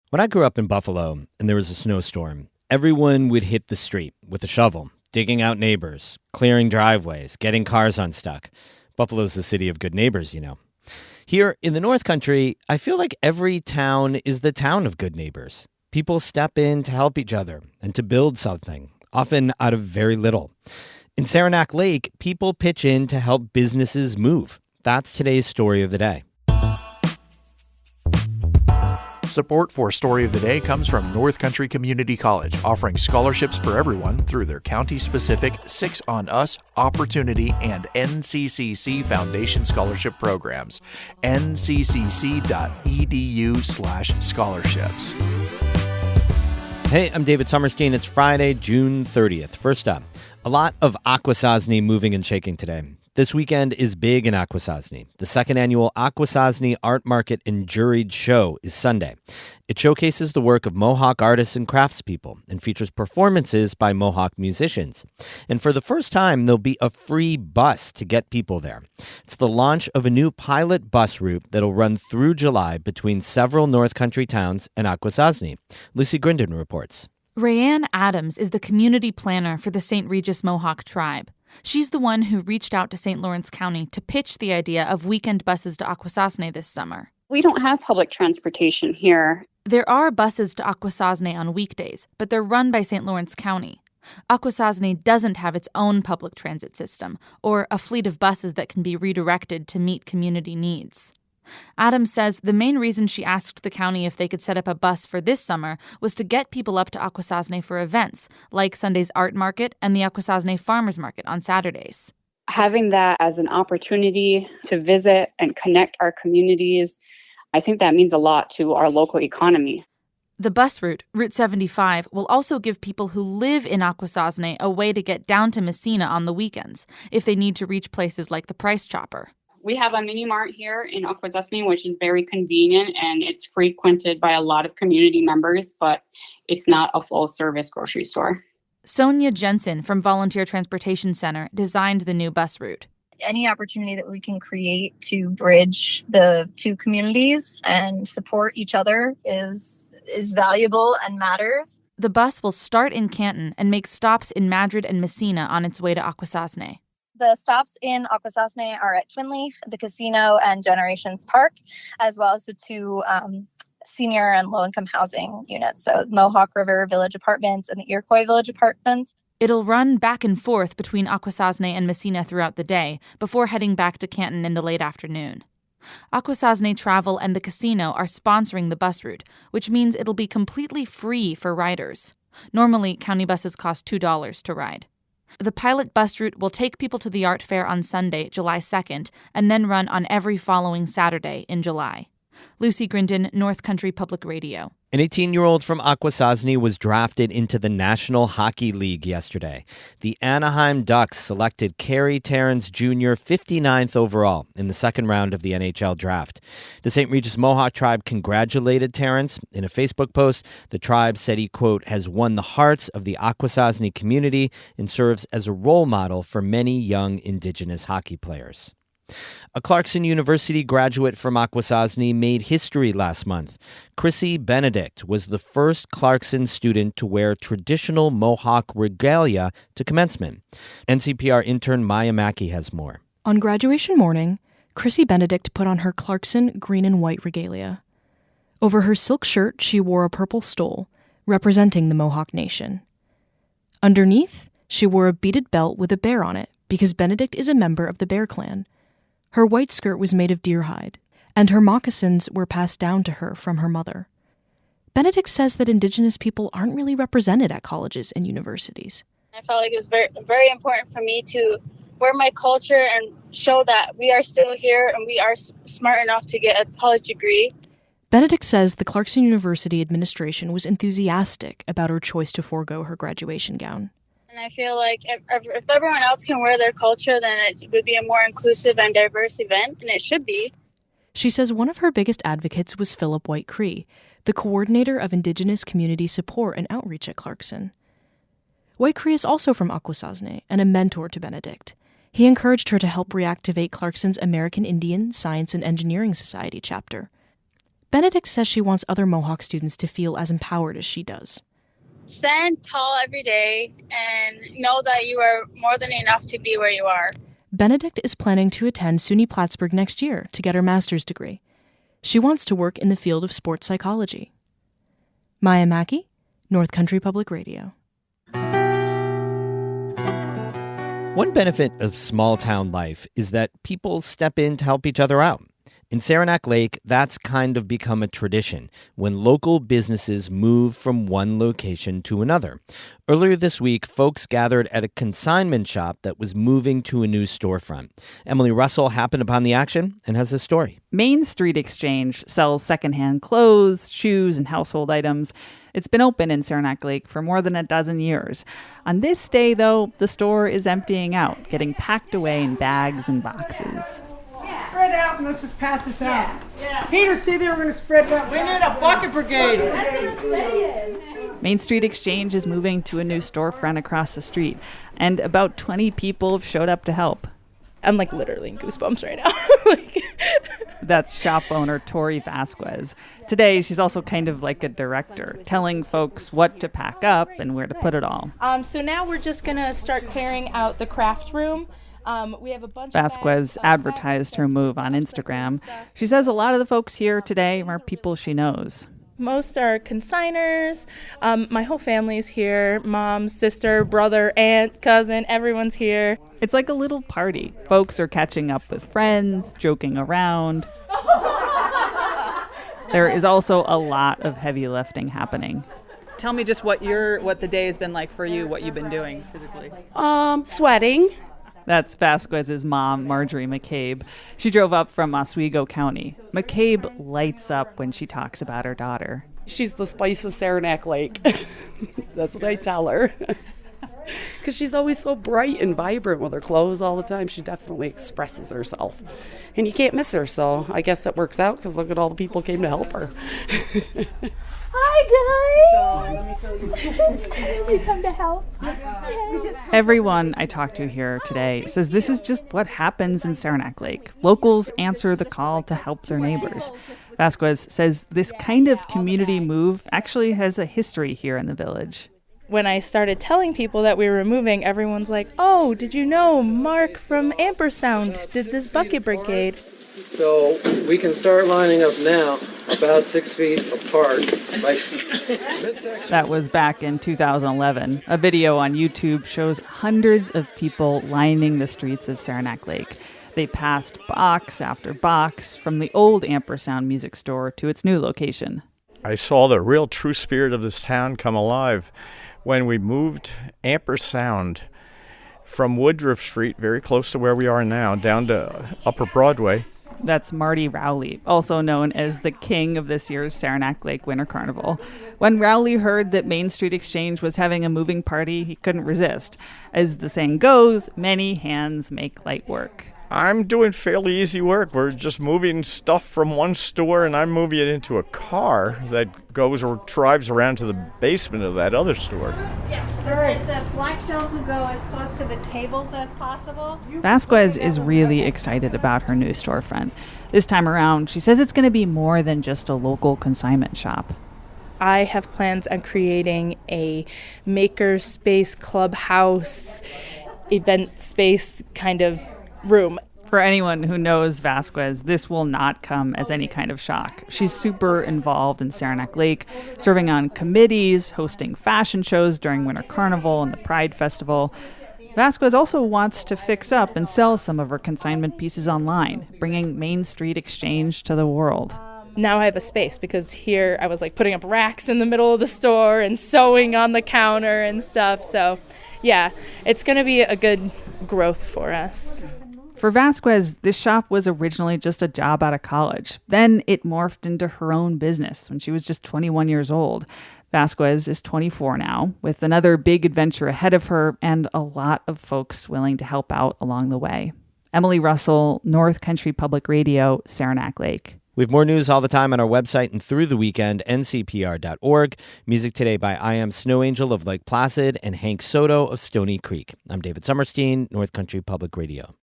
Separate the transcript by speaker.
Speaker 1: When I grew up in Buffalo and there was a snowstorm, everyone would hit the street with a shovel, digging out neighbors, clearing driveways, getting cars unstuck. Buffalo's the city of good neighbors, you know. Here in the North Country, I feel like every town is the town of good neighbors. People step in to help each other and to build something, often out of very little. In Saranac Lake, people pitch in to help businesses move. That's today's story of the day.
Speaker 2: Support for Story of the Day comes from North Country Community College, offering scholarships for everyone through their county-specific 6 on Us, Opportunity, and NCCC Foundation Scholarship programs. nccc.edu/scholarships.
Speaker 1: Hey, I'm David Summerstein. It's Friday, June 30th. First up, a lot of Akwesasne moving and shaking today. This weekend is big in Akwesasne. The second annual Akwesasne Art Market and Juried Show is Sunday. It showcases the work of Mohawk artists and craftspeople and features performances by Mohawk musicians. And for the first time, there'll be a free bus to get people there. It's the launch of a new pilot bus route that'll run through July between several North Country towns and Akwesasne. Lucy Grindon reports.
Speaker 3: Rayanne Adams is the community planner for the St. Regis Mohawk tribe. She's the one who reached out to St. Lawrence County to pitch the idea of weekend buses to Akwesasne this summer.
Speaker 4: We don't have public transportation here.
Speaker 3: There are buses to Akwesasne on weekdays, but they're run by St. Lawrence County. Akwesasne doesn't have its own public transit system or a fleet of buses that can be redirected to meet community needs. Adams says the main reason she asked the county if they could set up a bus for this summer was to get people up to Akwesasne for events, like Sunday's art market and the Akwesasne farmers market on Saturdays.
Speaker 4: Having that as an opportunity to visit and connect our communities, I think that means a lot to our local economy.
Speaker 3: The bus route, Route 75, will also give people who live in Akwesasne a way to get down to Massena on the weekends if they need to reach places like the Price Chopper.
Speaker 4: We have a mini mart here in Akwesasne, which is very convenient, and it's frequented by a lot of community members, but it's not a full-service grocery store.
Speaker 3: Sonia Jensen from Volunteer Transportation Center designed the new bus route.
Speaker 5: Any opportunity that we can create to bridge the two communities and support each other is valuable and matters.
Speaker 3: The bus will start in Canton and make stops in Madrid and Massena on its way to Akwesasne.
Speaker 5: The stops in Akwesasne are at Twin Leaf, the casino, and Generations Park, as well as the two senior and low-income housing units, so Mohawk River Village Apartments and the Iroquois Village Apartments.
Speaker 3: It'll run back and forth between Akwesasne and Massena throughout the day, before heading back to Canton in the late afternoon. Akwesasne Travel and the casino are sponsoring the bus route, which means it'll be completely free for riders. Normally, county buses cost $2 to ride. The pilot bus route will take people to the art fair on Sunday, July 2nd, and then run on every following Saturday in July. Lucy Grindon, North Country Public Radio.
Speaker 1: An 18-year-old from Akwesasne was drafted into the National Hockey League yesterday. The Anaheim Ducks selected Kerry Terrence Jr. 59th overall in the second round of the NHL draft. The St. Regis Mohawk tribe congratulated Terrence. In a Facebook post, the tribe said he, quote, has won the hearts of the Akwesasne community and serves as a role model for many young Indigenous hockey players. A Clarkson University graduate from Akwesasne made history last month. Chrissy Benedict was the first Clarkson student to wear traditional Mohawk regalia to commencement. NCPR intern Maya Mackey has more.
Speaker 6: On graduation morning, Chrissy Benedict put on her Clarkson green and white regalia. Over her silk shirt, she wore a purple stole, representing the Mohawk Nation. Underneath, she wore a beaded belt with a bear on it, because Benedict is a member of the Bear Clan. Her white skirt was made of deer hide, and her moccasins were passed down to her from her mother. Benedict says that Indigenous people aren't really represented at colleges and universities.
Speaker 7: I felt like it was very, very important for me to wear my culture and show that we are still here and we are smart enough to get a college degree.
Speaker 6: Benedict says the Clarkson University administration was enthusiastic about her choice to forego her graduation gown.
Speaker 7: And I feel like if everyone else can wear their culture, then it would be a more inclusive and diverse event, and it should be.
Speaker 6: She says one of her biggest advocates was Philip White Cree, the coordinator of Indigenous community support and outreach at Clarkson. White Cree is also from Akwesasne and a mentor to Benedict. He encouraged her to help reactivate Clarkson's American Indian Science and Engineering Society chapter. Benedict says she wants other Mohawk students to feel as empowered as she does.
Speaker 7: Stand tall every day and know that you are more than enough to be where you are.
Speaker 6: Benedict is planning to attend SUNY Plattsburgh next year to get her master's degree. She wants to work in the field of sports psychology. Maya Mackey, North Country Public Radio.
Speaker 1: One benefit of small-town life is that people step in to help each other out. In Saranac Lake, that's kind of become a tradition when local businesses move from one location to another. Earlier this week, folks gathered at a consignment shop that was moving to a new storefront. Emily Russell happened upon the action and has a story.
Speaker 8: Main Street Exchange sells secondhand clothes, shoes, and household items. It's been open in Saranac Lake for more than a dozen years. On this day, though, the store is emptying out, getting packed away in bags and boxes.
Speaker 9: Spread out and let's just pass this out. Yeah. Peter, stay there. We're going to spread it out. We need a bucket brigade. That's what I'm saying.
Speaker 8: Main Street Exchange is moving to a new storefront across the street, and about 20 people have showed up to help.
Speaker 10: I'm literally in goosebumps right now.
Speaker 8: That's shop owner Tori Vasquez. Today, she's also kind of like a director, telling folks what to pack up and where to put it all.
Speaker 10: So now we're just going to start clearing out the craft room. We have a bunch
Speaker 8: Vasquez advertised her move on Instagram. She says a lot of the folks here today are people she knows.
Speaker 10: Most are consigners. My whole family's here. Mom, sister, brother, aunt, cousin, everyone's here.
Speaker 8: It's like a little party. Folks are catching up with friends, joking around. There is also a lot of heavy lifting happening. Tell me just what the day has been like for you, what you've been doing physically.
Speaker 11: Sweating.
Speaker 8: That's Vasquez's mom, Marjorie McCabe. She drove up from Oswego County. McCabe lights up when she talks about her daughter.
Speaker 11: She's the spice of Saranac Lake. That's what I tell her. Because she's always so bright and vibrant with her clothes all the time. She definitely expresses herself. And you can't miss her, so I guess that works out because look at all the people came to help her.
Speaker 10: Hi, guys! You come to help?
Speaker 8: Everyone I talked to here today says this is just what happens in Saranac Lake. Locals answer the call to help their neighbors. Vasquez says this kind of community move actually has a history here in the village.
Speaker 10: When I started telling people that we were moving, everyone's like, oh, did you know Mark from Ampersound did this bucket brigade?
Speaker 12: So we can start lining up now, about 6 feet apart.
Speaker 8: That was back in 2011. A video on YouTube shows hundreds of people lining the streets of Saranac Lake. They passed box after box from the old Ampersound music store to its new location.
Speaker 13: I saw the real true spirit of this town come alive when we moved Ampersound from Woodruff Street, very close to where we are now, down to Upper Broadway.
Speaker 8: That's Marty Rowley, also known as the king of this year's Saranac Lake Winter Carnival. When Rowley heard that Main Street Exchange was having a moving party, he couldn't resist. As the saying goes, many hands make light work.
Speaker 13: I'm doing fairly easy work. We're just moving stuff from one store, and I'm moving it into a car that goes or drives around to the basement of that other store.
Speaker 14: Yeah, the black shelves will go as close to the tables as possible.
Speaker 8: Vasquez is really excited about her new storefront. This time around, she says it's going to be more than just a local consignment shop.
Speaker 10: I have plans on creating a maker space, clubhouse, event space kind of room.
Speaker 8: For anyone who knows Vasquez, this will not come as any kind of shock. She's super involved in Saranac Lake, serving on committees, hosting fashion shows during Winter Carnival and the Pride Festival. Vasquez also wants to fix up and sell some of her consignment pieces online, bringing Main Street Exchange to the world.
Speaker 10: Now I have a space because here I was putting up racks in the middle of the store and sewing on the counter and stuff. So yeah, it's going to be a good growth for us.
Speaker 8: For Vasquez, this shop was originally just a job out of college. Then it morphed into her own business when she was just 21 years old. Vasquez is 24 now, with another big adventure ahead of her and a lot of folks willing to help out along the way. Emily Russell, North Country Public Radio, Saranac Lake.
Speaker 1: We have more news all the time on our website and through the weekend, ncpr.org. Music today by I Am Snow Angel of Lake Placid and Hank Soto of Stony Creek. I'm David Summerstein, North Country Public Radio.